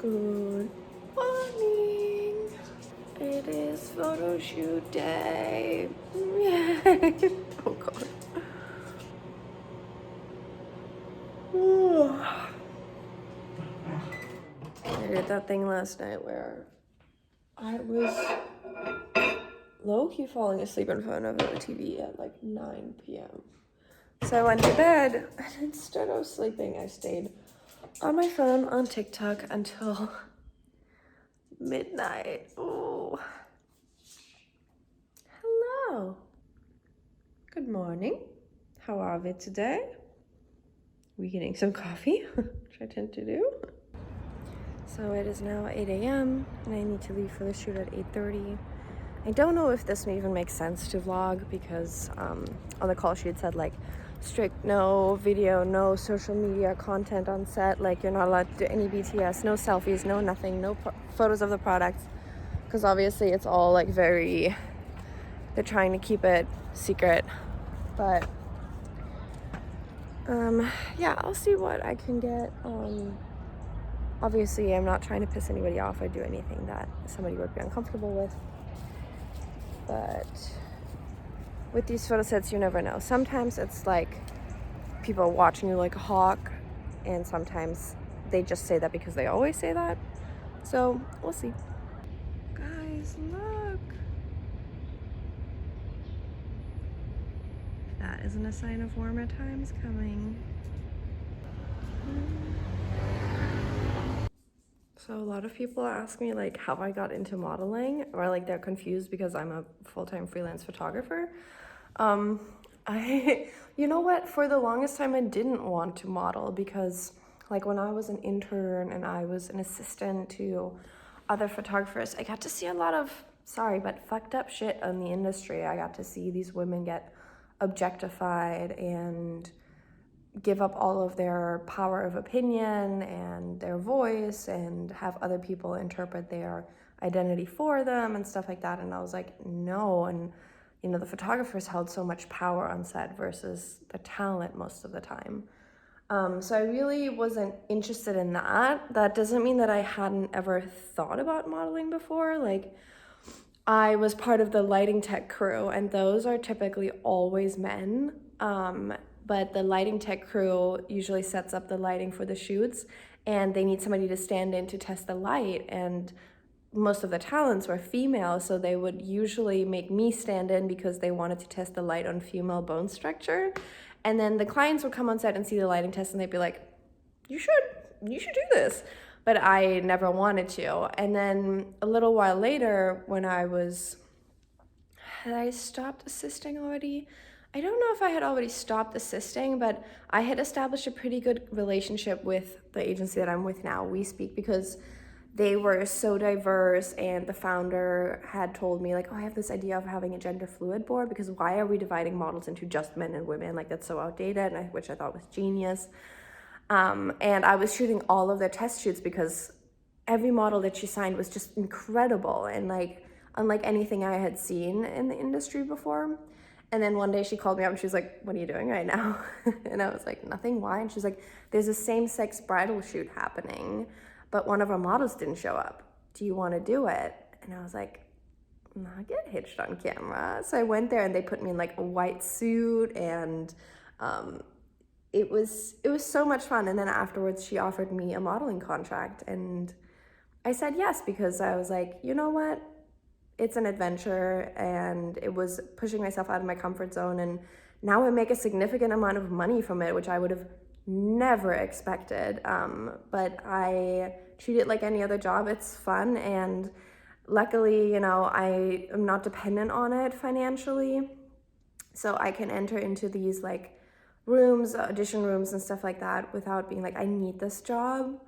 Good morning. It is photo shoot day. Yay. Oh god. I did that thing last night where I was low-key falling asleep in front of the TV at like 9 p.m. So I went to bed, and instead of sleeping, I stayed on my phone on TikTok until midnight. Ooh. Hello. Good morning. How are we today? We getting some coffee, which I tend to do. So it is now 8 a.m. and I need to leave for the shoot at 8:30. I don't know if this even makes sense to vlog because on the call sheet said like strict no video, no social media content on set, like you're not allowed to do any BTS, no selfies, no nothing, no photos of the products, because obviously it's all like very, they're trying to keep it secret. But yeah, I'll see what I can get. Obviously I'm not trying to piss anybody off or do anything that somebody would be uncomfortable with, but with these photo sets you never know. Sometimes it's like people are watching you like a hawk, and sometimes they just say that because they always say that. So we'll see. Guys, look. That isn't a sign of warmer times coming. So a lot of people ask me like how I got into modeling, or like they're confused because I'm a full-time freelance photographer. You know what, for the longest time I didn't want to model because like when I was an intern and I was an assistant to other photographers, I got to see a lot of, sorry, but fucked up shit in the industry. I got to see these women get objectified and give up all of their power of opinion and their voice and have other people interpret their identity for them and stuff like that. And I was like, no. And you know, the photographers held so much power on set versus the talent most of the time. So I really wasn't interested in that. That doesn't mean that I hadn't ever thought about modeling before. Like, I was part of the lighting tech crew, and those are typically always men. But the lighting tech crew usually sets up the lighting for the shoots, and they need somebody to stand in to test the light. And most of the talents were female, so they would usually make me stand in because they wanted to test the light on female bone structure. And then the clients would come on set and see the lighting test, and they'd be like, you should do this. But I never wanted to. And then a little while later, when had I stopped assisting already? I don't know if I had already stopped assisting, but I had established a pretty good relationship with the agency that I'm with now, We Speak, because they were so diverse, and the founder had told me like, oh, I have this idea of having a gender fluid board, because why are we dividing models into just men and women? Like, that's so outdated, which I thought was genius. And I was shooting all of their test shoots because every model that she signed was just incredible and like unlike anything I had seen in the industry before. And then one day she called me up and she was like, what are you doing right now? And I was like, nothing, why? And she's like, there's a same-sex bridal shoot happening, but one of our models didn't show up. Do you want to do it? And I was like, I'll get hitched on camera. So I went there and they put me in like a white suit, and it was so much fun. And then afterwards she offered me a modeling contract, and I said yes because I was like, you know what? It's an adventure, and it was pushing myself out of my comfort zone, and now I make a significant amount of money from it, which I would have never expected. But I treat it like any other job. It's fun, and luckily, you know, I am not dependent on it financially, so I can enter into these like rooms, audition rooms and stuff like that without being like, I need this job.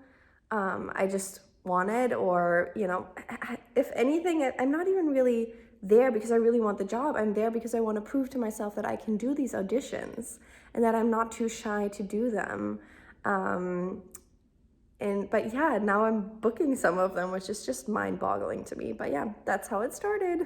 I just wanted, or you know, if anything, I'm not even really there because I really want the job. I'm there because I want to prove to myself that I can do these auditions and that I'm not too shy to do them. But yeah, now I'm booking some of them, which is just mind-boggling to me. But yeah, that's how it started.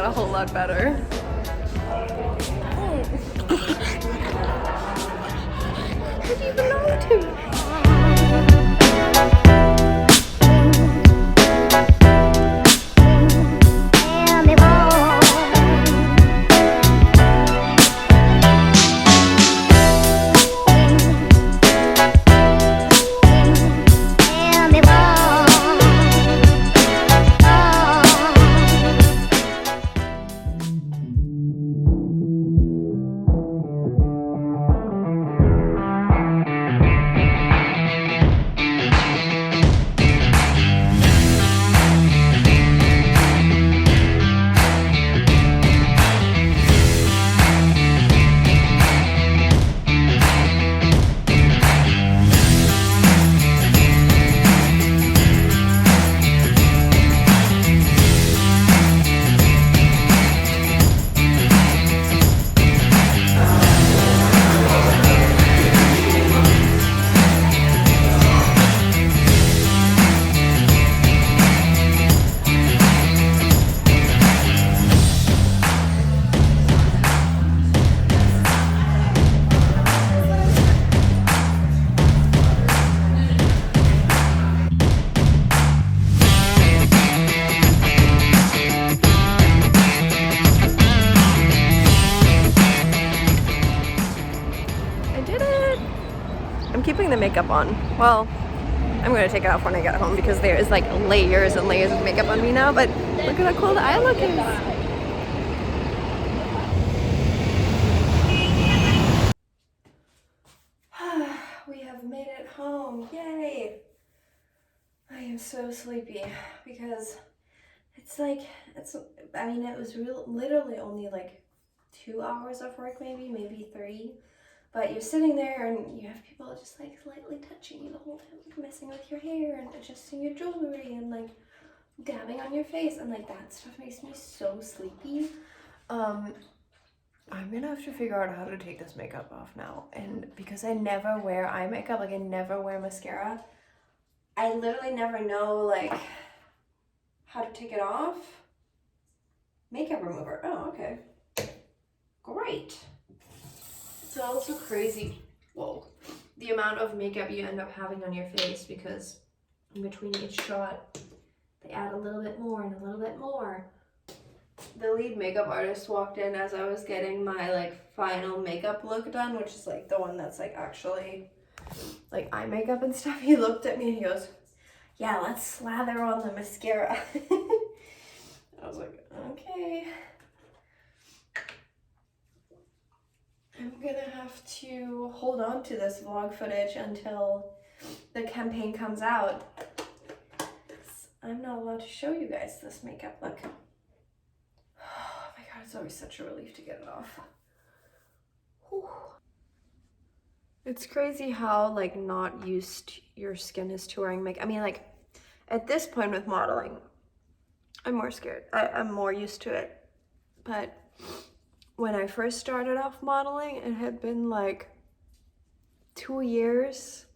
got a whole lot better. How do you belong to? Keeping the makeup on. Well, I'm gonna take it off when I get home because there is like layers and layers of makeup on me now, but look at how cool the eye look is. We have made it home, yay! I am so sleepy because I mean, it was literally only like 2 hours of work, maybe 3. But you're sitting there and you have people just like lightly touching you the whole time, like messing with your hair and adjusting your jewelry and like dabbing on your face, and like that stuff makes me so sleepy. I'm gonna have to figure out how to take this makeup off now, and because I never wear eye makeup, like I never wear mascara, I literally never know like how to take it off. Makeup remover. Oh, okay. Great. It's also crazy, whoa, the amount of makeup you end up having on your face, because in between each shot, they add a little bit more and a little bit more. The lead makeup artist walked in as I was getting my like final makeup look done, which is like the one that's like actually like eye makeup and stuff. He looked at me and he goes, "Yeah, let's slather on the mascara." I was like, okay. I'm gonna have to hold on to this vlog footage until the campaign comes out. I'm not allowed to show you guys this makeup look. Oh my god, it's always such a relief to get it off. Whew. It's crazy how like not used your skin is to wearing makeup. I mean, like at this point with modeling, I'm more scared. I'm more used to it. But when I first started off modeling, it had been like 2 years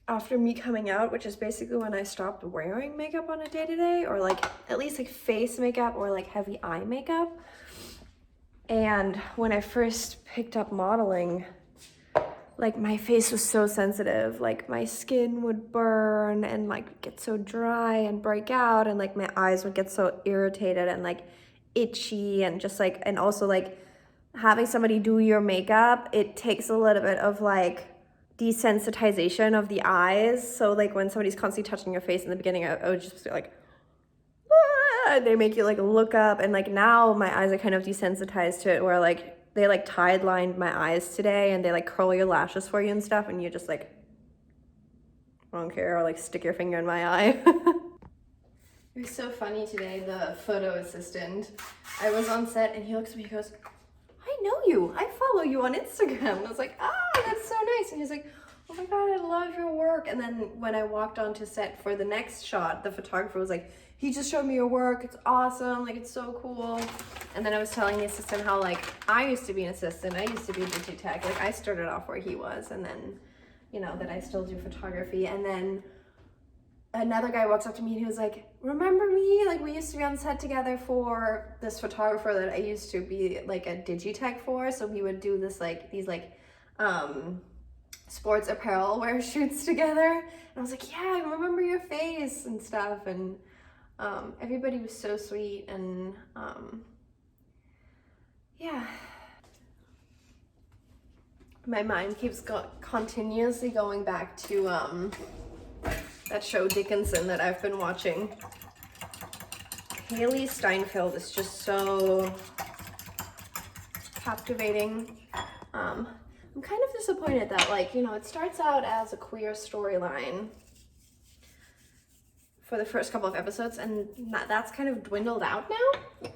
after me coming out, which is basically when I stopped wearing makeup on a day-to-day, or like at least like face makeup or like heavy eye makeup. And when I first picked up modeling, like my face was so sensitive, like my skin would burn and like get so dry and break out, and like my eyes would get so irritated and like itchy, and just like, and also like having somebody do your makeup, it takes a little bit of like desensitization of the eyes. So like when somebody's constantly touching your face in the beginning, I would just be like, ah! They make you like look up, and like now my eyes are kind of desensitized to it, where like they like tide lined my eyes today and they like curl your lashes for you and stuff, and you just like, I don't care, or like stick your finger in my eye. It was so funny today, the photo assistant, I was on set and he looks at me, he goes, "I know you, I follow you on Instagram." And I was like, "Ah, that's so nice." And he's like, "Oh my god, I love your work." And then when I walked onto set for the next shot, the photographer was like, "He just showed me your work, it's awesome, like it's so cool." And then I was telling the assistant how like I used to be an assistant, I used to be beauty tech, like I started off where he was, and then, you know, that I still do photography. And then another guy walks up to me and he was like, remember me? Like, we used to be on set together for this photographer that I used to be like a digitech for. So we would do this like, these like sports apparel wear shoots together. And I was like, yeah, I remember your face and stuff. And everybody was so sweet. And yeah. My mind keeps continuously going back to that show Dickinson that I've been watching. Haley Steinfeld is just so captivating. I'm kind of disappointed that, like, you know, it starts out as a queer storyline for the first couple of episodes, and that's kind of dwindled out now.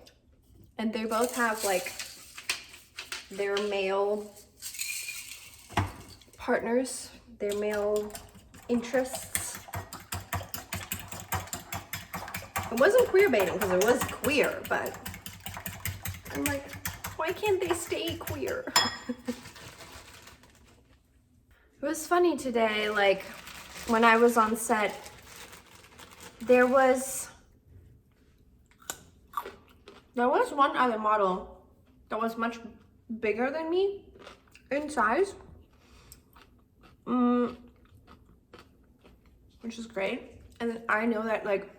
And they both have like their male partners, their male interests. It wasn't queer baiting because it was queer, but I'm like, why can't they stay queer? It was funny today, like when I was on set, there was one other model that was much bigger than me in size, which is great. And I know that, like,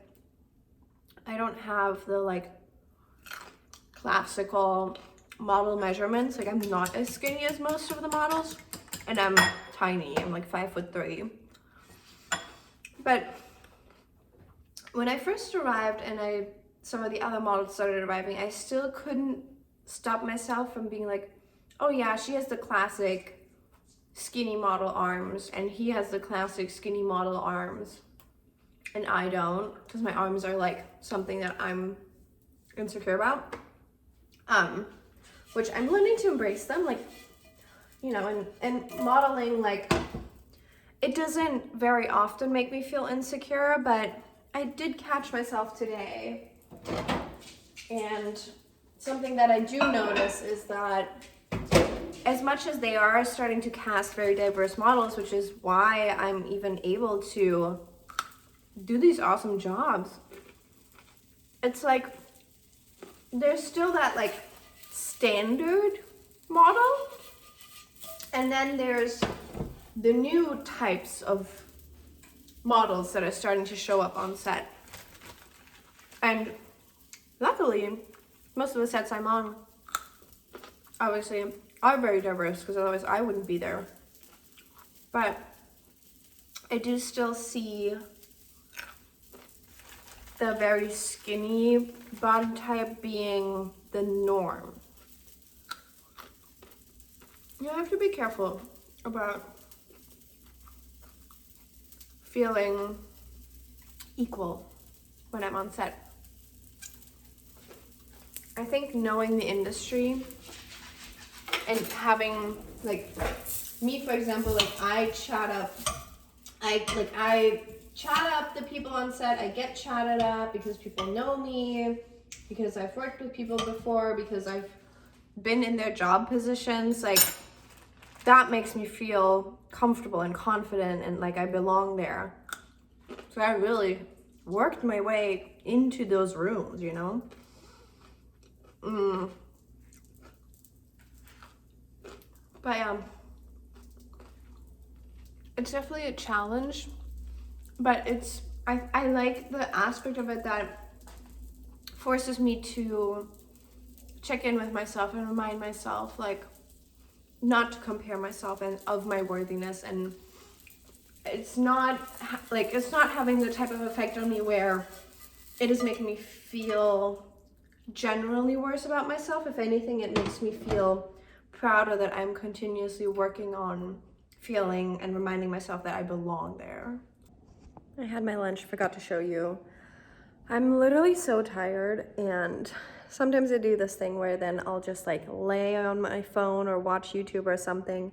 I don't have the like classical model measurements. Like, I'm not as skinny as most of the models, and I'm tiny. I'm like 5'3". But when I first arrived and some of the other models started arriving, I still couldn't stop myself from being like, oh yeah, she has the classic skinny model arms and he has the classic skinny model arms and I don't, because my arms are like something that I'm insecure about, which I'm learning to embrace them, like, you know, and modeling, like, it doesn't very often make me feel insecure, but I did catch myself today, and something that I do notice is that as much as they are starting to cast very diverse models, which is why I'm even able to do these awesome jobs, it's like there's still that like standard model, and then there's the new types of models that are starting to show up on set. And luckily, most of the sets I'm on, obviously, are very diverse, because otherwise I wouldn't be there. But I do still see the very skinny body type being the norm. You have to be careful about feeling equal when I'm on set. I think knowing the industry and having, like, me, for example, like, I chat up the people on set. I get chatted up because people know me, because I've worked with people before, because I've been in their job positions. Like, that makes me feel comfortable and confident and like I belong there. So I really worked my way into those rooms, you know? But yeah, it's definitely a challenge, but I like the aspect of it that forces me to check in with myself and remind myself, like, not to compare myself and of my worthiness. And it's not having the type of effect on me where it is making me feel generally worse about myself. If anything, it makes me feel prouder that I'm continuously working on feeling and reminding myself that I belong there. I had my lunch, forgot to show you. I'm literally so tired, and sometimes I do this thing where then I'll just like lay on my phone or watch YouTube or something.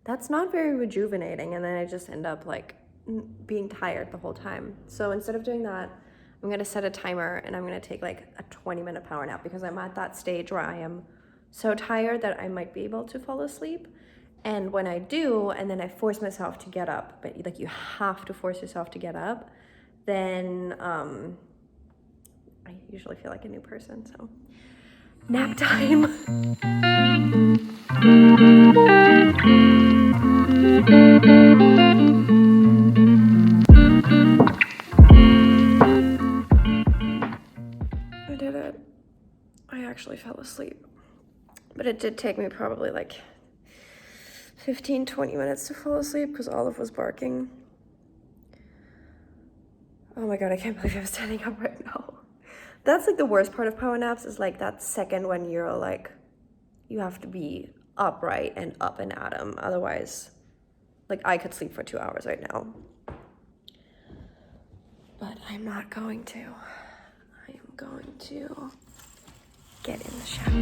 That's not very rejuvenating, and then I just end up like being tired the whole time. So instead of doing that, I'm gonna set a timer and I'm gonna take like a 20-minute power nap, because I'm at that stage where I am so tired that I might be able to fall asleep. And when I do, and then I force myself to get up, but like you have to force yourself to get up, then I usually feel like a new person, so nap time. I did it. I actually fell asleep. But it did take me probably like 15-20 minutes to fall asleep because Olive was barking. Oh my god, I can't believe I'm standing up right now. That's like the worst part of power naps, is like that second when you're like, you have to be upright and up and at 'em. Otherwise, like I could sleep for 2 hours right now. But I'm not going to. I am going to get in the shower.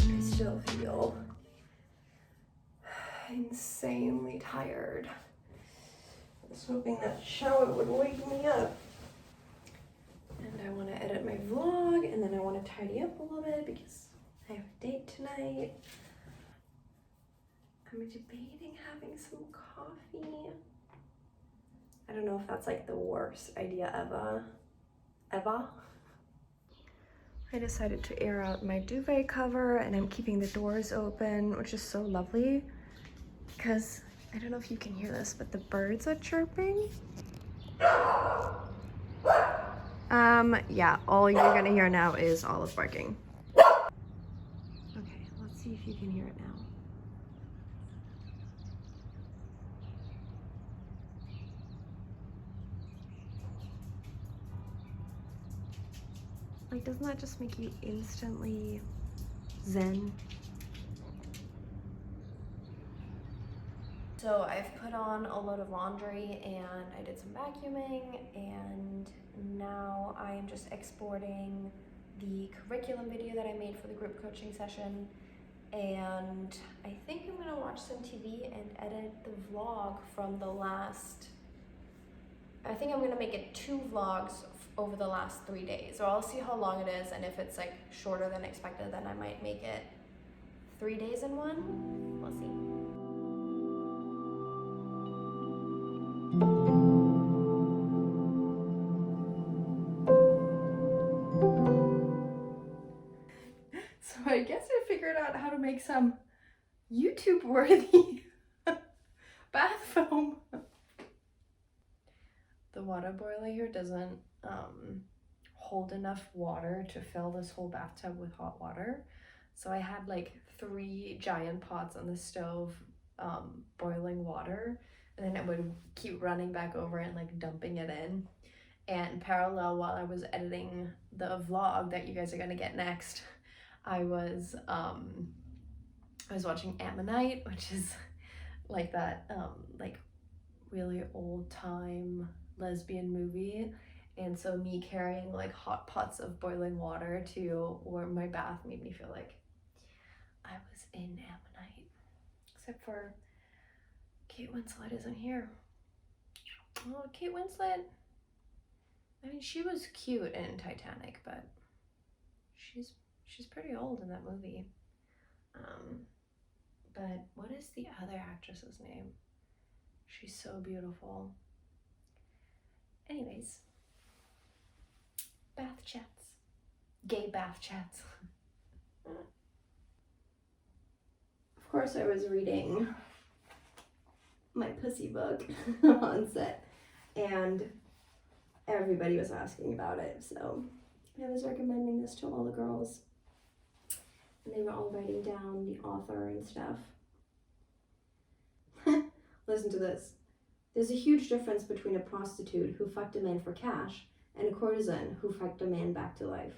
I still feel insanely tired. I was hoping that shower would wake me up. And I want to edit my vlog, and then I want to tidy up a little bit because I have a date tonight. I'm debating having some coffee. I don't know if that's like the worst idea ever. I decided to air out my duvet cover, and I'm keeping the doors open, which is so lovely because I don't know if you can hear this, but the birds are chirping. Yeah, all you're gonna hear now is Olive barking. Okay, let's see if you can hear it now. Like, doesn't that just make you instantly zen? So I've put on a load of laundry and I did some vacuuming, and now I am just exporting the curriculum video that I made for the group coaching session, and I think I'm gonna watch some TV and edit the vlog from the last, I think I'm gonna make it 2 vlogs over the last 3 days. So I'll see how long it is, and if it's like shorter than expected, then I might make it 3 days in one. We'll see. So I guess I figured out how to make some YouTube worthy bath foam. The water boiler here doesn't hold enough water to fill this whole bathtub with hot water. So I had like 3 giant pots on the stove boiling water, and then it would keep running back over and like dumping it in. And parallel, while I was editing the vlog that you guys are gonna get next, I was watching Ammonite, which is like that like really old time lesbian movie. And so me carrying like hot pots of boiling water to warm my bath made me feel like I was in Ammonite. Except for Kate Winslet isn't here. Oh, Kate Winslet. I mean, she was cute in Titanic, but she's pretty old in that movie. But what is the other actress's name? She's so beautiful. Anyways, bath chats. Gay bath chats. Of course, I was reading my pussy book on set, and everybody was asking about it, so I was recommending this to all the girls, and they were all writing down the author and stuff. Listen to this. There's a huge difference between a prostitute who fucked a man for cash and a courtesan who fucked a man back to life.